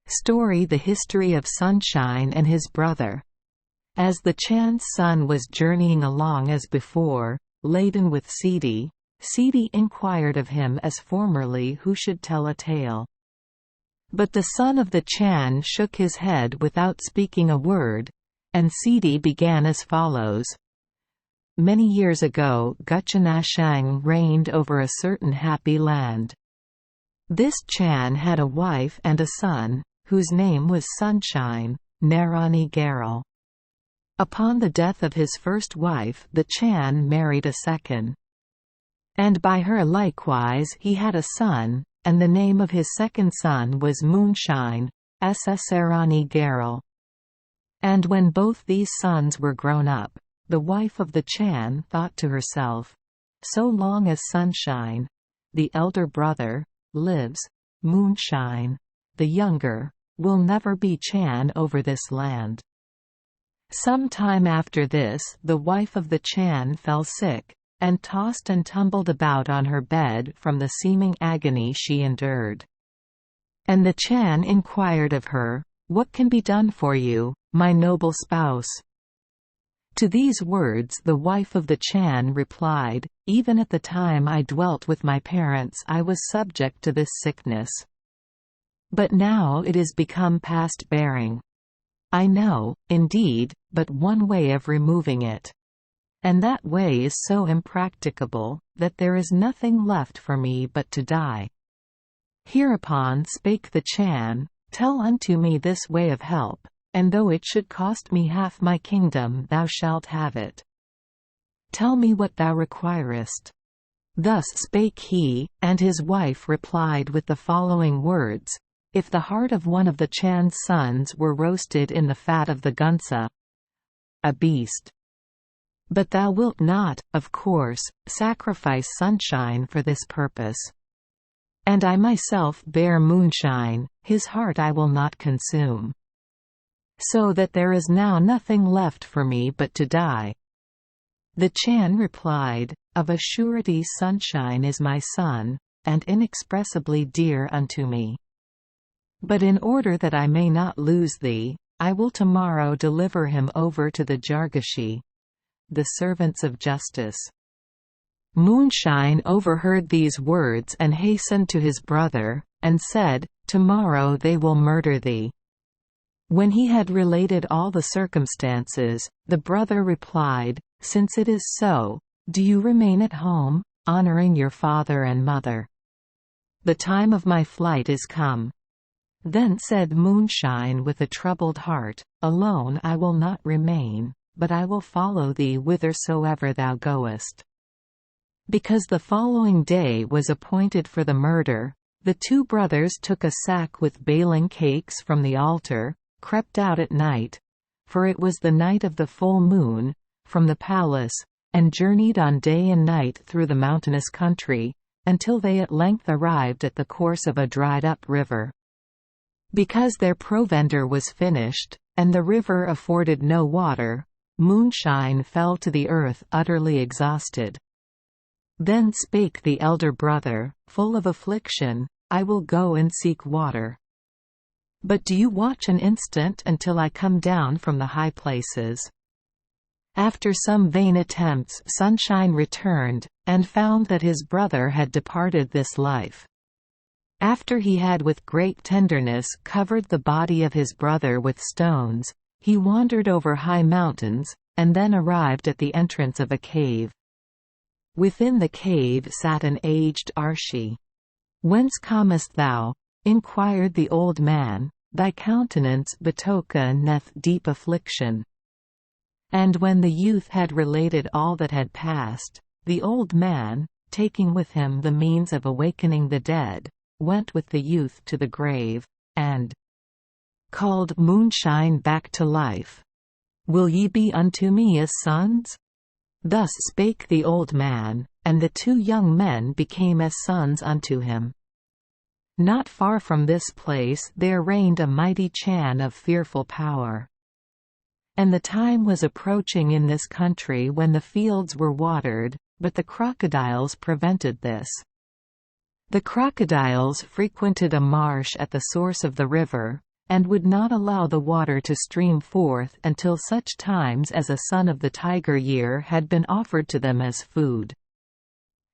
Story: The history of Sunshine and his brother. As the Chan's son was journeying along as before, laden with Sidi, Sidi inquired of him as formerly who should tell a tale. But the son of the Chan shook his head without speaking a word, and Sidi began as follows. Many years ago Guchanashang reigned over a certain happy land. This Chan had a wife and a son, whose name was Sunshine, Narani Garal. Upon the death of his first wife the Chan married a second. And by her likewise he had a son, and the name of his second son was Moonshine, Ssarani Garal. And when both these sons were grown up, the wife of the Chan thought to herself, so long as Sunshine, the elder brother, lives, Moonshine, the younger, will never be Chan over this land. Some time after this the wife of the Chan fell sick, and tossed and tumbled about on her bed from the seeming agony she endured. And the Chan inquired of her, "What can be done for you, my noble spouse?" To these words the wife of the Chan replied, "Even at the time I dwelt with my parents I was subject to this sickness. But now it is become past bearing. I know, indeed, but one way of removing it. And that way is so impracticable, that there is nothing left for me but to die." Hereupon spake the Chan, "Tell unto me this way of help, and though it should cost me half my kingdom thou shalt have it. Tell me what thou requirest." Thus spake he, and his wife replied with the following words, "If the heart of one of the Chan's sons were roasted in the fat of the gunsa, a beast. But thou wilt not, of course, sacrifice Sunshine for this purpose. And I myself bear Moonshine, his heart I will not consume. So that there is now nothing left for me but to die." The Chan replied, "Of a surety Sunshine is my son, and inexpressibly dear unto me. But in order that I may not lose thee, I will tomorrow deliver him over to the Jargashi, the servants of justice." Moonshine overheard these words and hastened to his brother, and said, "Tomorrow they will murder thee." When he had related all the circumstances, the brother replied, "Since it is so, do you remain at home, honoring your father and mother. The time of my flight is come." Then said Moonshine with a troubled heart, "Alone I will not remain, but I will follow thee whithersoever thou goest." Because the following day was appointed for the murder, the two brothers took a sack with baling cakes from the altar, crept out at night, for it was the night of the full moon, from the palace, and journeyed on day and night through the mountainous country, until they at length arrived at the course of a dried-up river. Because their provender was finished, and the river afforded no water, Moonshine fell to the earth utterly exhausted. Then spake the elder brother, full of affliction, "I will go and seek water. But do you watch an instant until I come down from the high places." After some vain attempts Sunshine returned, and found that his brother had departed this life. After he had with great tenderness covered the body of his brother with stones, he wandered over high mountains, and then arrived at the entrance of a cave. Within the cave sat an aged Arshi. "Whence comest thou?" inquired the old man. "Thy countenance betokeneth deep affliction." And when the youth had related all that had passed, the old man, taking with him the means of awakening the dead, went with the youth to the grave, and called Moonshine back to life. "Will ye be unto me as sons?" Thus spake the old man, and the two young men became as sons unto him. Not far from this place there reigned a mighty Chan of fearful power. And the time was approaching in this country when the fields were watered, but the crocodiles prevented this. The crocodiles frequented a marsh at the source of the river, and would not allow the water to stream forth until such times as a son of the tiger year had been offered to them as food.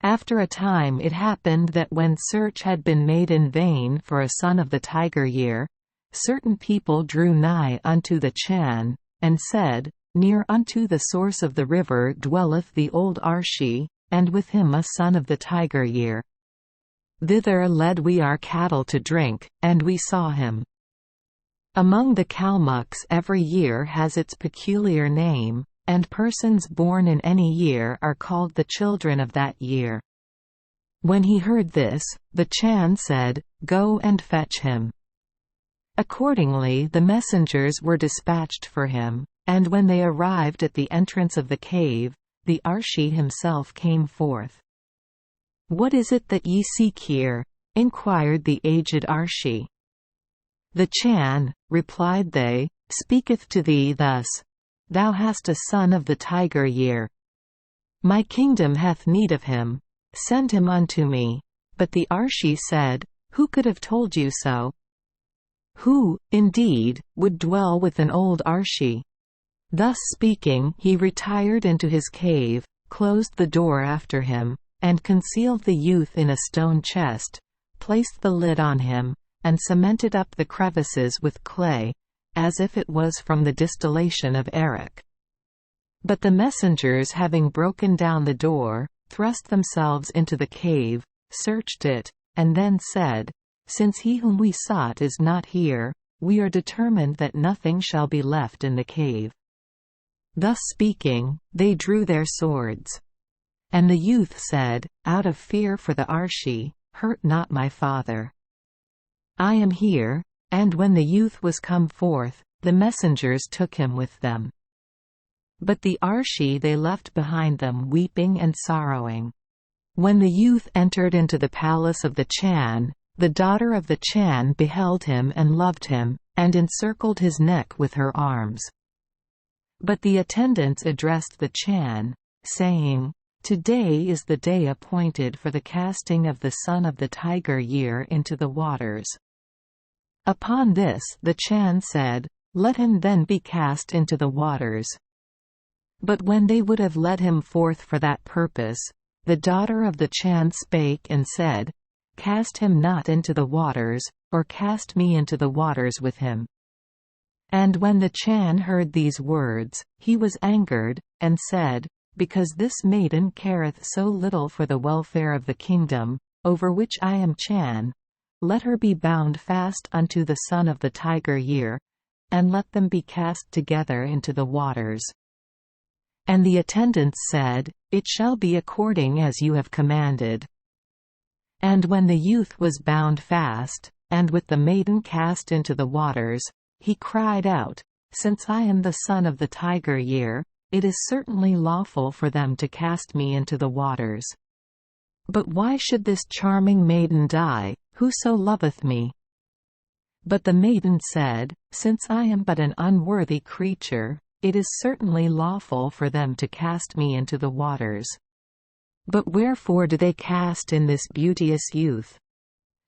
After a time it happened that when search had been made in vain for a son of the tiger year, certain people drew nigh unto the Chan, and said, Near unto the source of the river dwelleth the old Arshi, and with him a son of the tiger year. Thither led we our cattle to drink, and we saw him. Among the Kalmucks every year has its peculiar name, and persons born in any year are called the children of that year. When he heard this, the Chan said, Go and fetch him. Accordingly the messengers were dispatched for him, and when they arrived at the entrance of the cave, the Arshi himself came forth. What is it that ye seek here? Inquired the aged Arshi. The Chan, replied they, speaketh to thee thus, Thou hast a son of the tiger year. My kingdom hath need of him. Send him unto me. But the Arshi said, Who could have told you so? Who, indeed, would dwell with an old Arshi? Thus speaking, he retired into his cave, closed the door after him, and concealed the youth in a stone chest, placed the lid on him, and cemented up the crevices with clay, as if it was from the distillation of arak. But the messengers having broken down the door, thrust themselves into the cave, searched it, and then said, Since he whom we sought is not here, we are determined that nothing shall be left in the cave. Thus speaking, they drew their swords. And the youth said, Out of fear for the Arshi, hurt not my father. I am here. And when the youth was come forth, the messengers took him with them. But the Arshi they left behind them weeping and sorrowing. When the youth entered into the palace of the Chan, the daughter of the Chan beheld him and loved him, and encircled his neck with her arms. But the attendants addressed the Chan, saying, Today is the day appointed for the casting of the son of the tiger year into the waters. Upon this the Chan said, Let him then be cast into the waters. But when they would have led him forth for that purpose, the daughter of the Chan spake and said, Cast him not into the waters, or cast me into the waters with him. And when the Chan heard these words, he was angered, and said, Because this maiden careth so little for the welfare of the kingdom, over which I am Chan, let her be bound fast unto the son of the tiger year, and let them be cast together into the waters. And the attendants said, It shall be according as you have commanded. And when the youth was bound fast, and with the maiden cast into the waters, he cried out, Since I am the son of the tiger year, it is certainly lawful for them to cast me into the waters. But why should this charming maiden die, whoso loveth me? But the maiden said, Since I am but an unworthy creature, it is certainly lawful for them to cast me into the waters. But wherefore do they cast in this beauteous youth?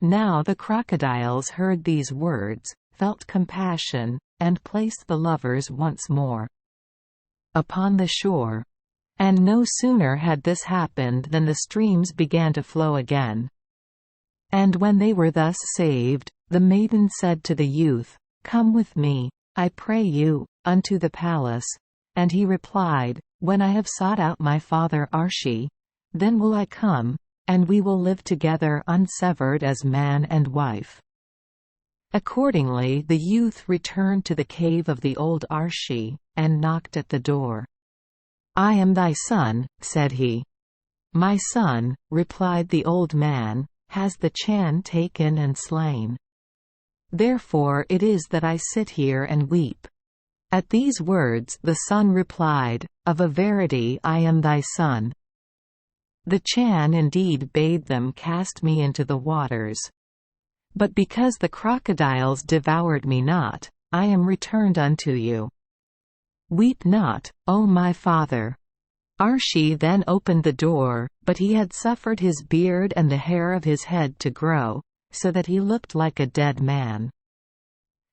Now the crocodiles heard these words, felt compassion, and placed the lovers once more upon the shore. And no sooner had this happened than the streams began to flow again. And when they were thus saved, the maiden said to the youth, Come with me, I pray you, unto the palace. And he replied, When I have sought out my father Arshi, then will I come, and we will live together unsevered as man and wife. Accordingly the youth returned to the cave of the old Arshi, and knocked at the door. I am thy son, said he. My son, replied the old man, has the Chan taken and slain. Therefore it is that I sit here and weep. At these words the son replied, Of a verity I am thy son. The Chan indeed bade them cast me into the waters. But because the crocodiles devoured me not, I am returned unto you. Weep not, O my father. Arshi then opened the door, but he had suffered his beard and the hair of his head to grow, so that he looked like a dead man.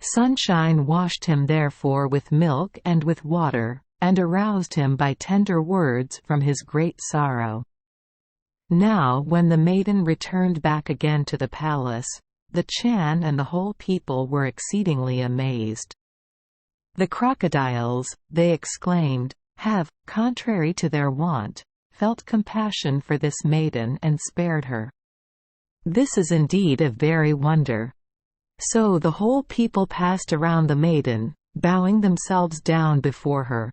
Sunshine washed him therefore with milk and with water, and aroused him by tender words from his great sorrow. Now when the maiden returned back again to the palace, the Chan and the whole people were exceedingly amazed. The crocodiles, they exclaimed, have, contrary to their wont, felt compassion for this maiden and spared her. This is indeed a very wonder. So the whole people passed around the maiden, bowing themselves down before her.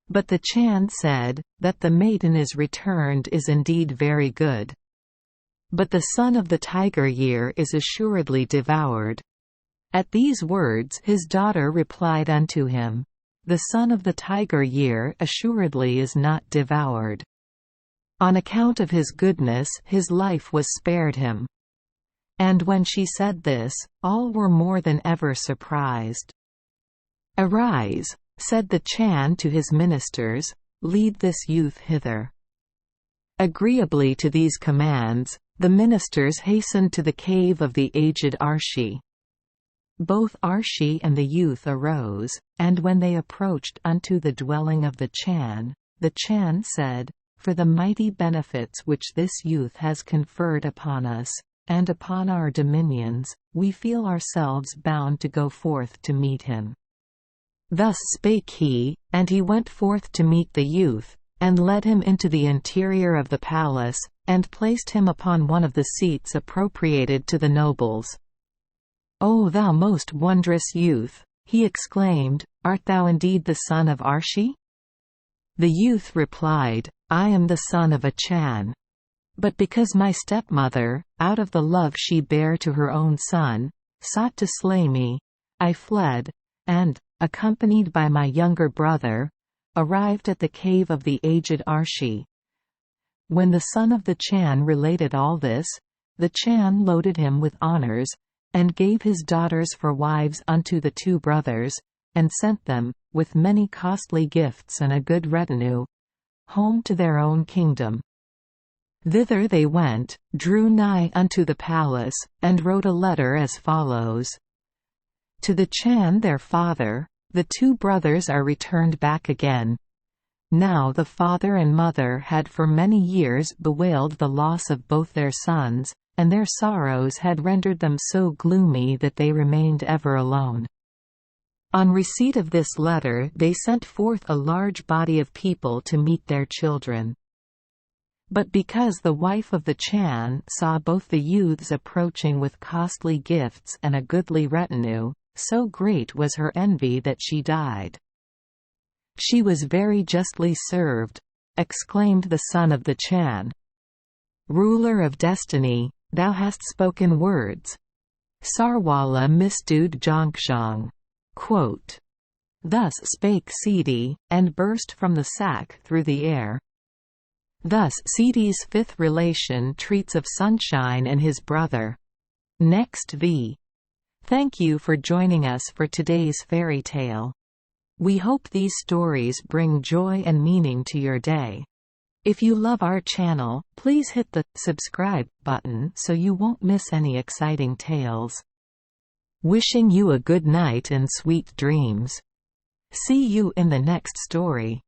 But the Chan said, that the maiden is returned is indeed very good. But the son of the tiger year is assuredly devoured. At these words his daughter replied unto him, the son of the tiger year assuredly is not devoured. On account of his goodness his life was spared him. And when she said this, all were more than ever surprised. Arise, said the Chan to his ministers, lead this youth hither. Agreeably to these commands, the ministers hastened to the cave of the aged Arshi. Both Arshi and the youth arose, and when they approached unto the dwelling of the Chan said, for the mighty benefits which this youth has conferred upon us, and upon our dominions, we feel ourselves bound to go forth to meet him. Thus spake he, and he went forth to meet the youth, and led him into the interior of the palace, and placed him upon one of the seats appropriated to the nobles. O thou most wondrous youth, he exclaimed, art thou indeed the son of Arshi? The youth replied, I am the son of a Chan. But because my stepmother, out of the love she bare to her own son, sought to slay me, I fled, and, accompanied by my younger brother, arrived at the cave of the aged Arshi. When the son of the Chan related all this, the Chan loaded him with honors, and gave his daughters for wives unto the two brothers, and sent them, with many costly gifts and a good retinue, home to their own kingdom. Thither they went, drew nigh unto the palace, and wrote a letter as follows. To the Chan their father, the two brothers are returned back again. Now the father and mother had for many years bewailed the loss of both their sons, and their sorrows had rendered them so gloomy that they remained ever alone. On receipt of this letter they sent forth a large body of people to meet their children. But because the wife of the Chan saw both the youths approaching with costly gifts and a goodly retinue, so great was her envy that she died. She was very justly served, exclaimed the son of the Chan. Ruler of destiny, thou hast spoken words. Sarwala misdood Jongshong. Quote. Thus spake Sidi, and burst from the sack through the air. Thus Sidi's fifth relation treats of Sunshine and his brother. Next v. Thank you for joining us for today's fairy tale. We hope these stories bring joy and meaning to your day. If you love our channel, please hit the subscribe button so you won't miss any exciting tales. Wishing you a good night and sweet dreams. See you in the next story.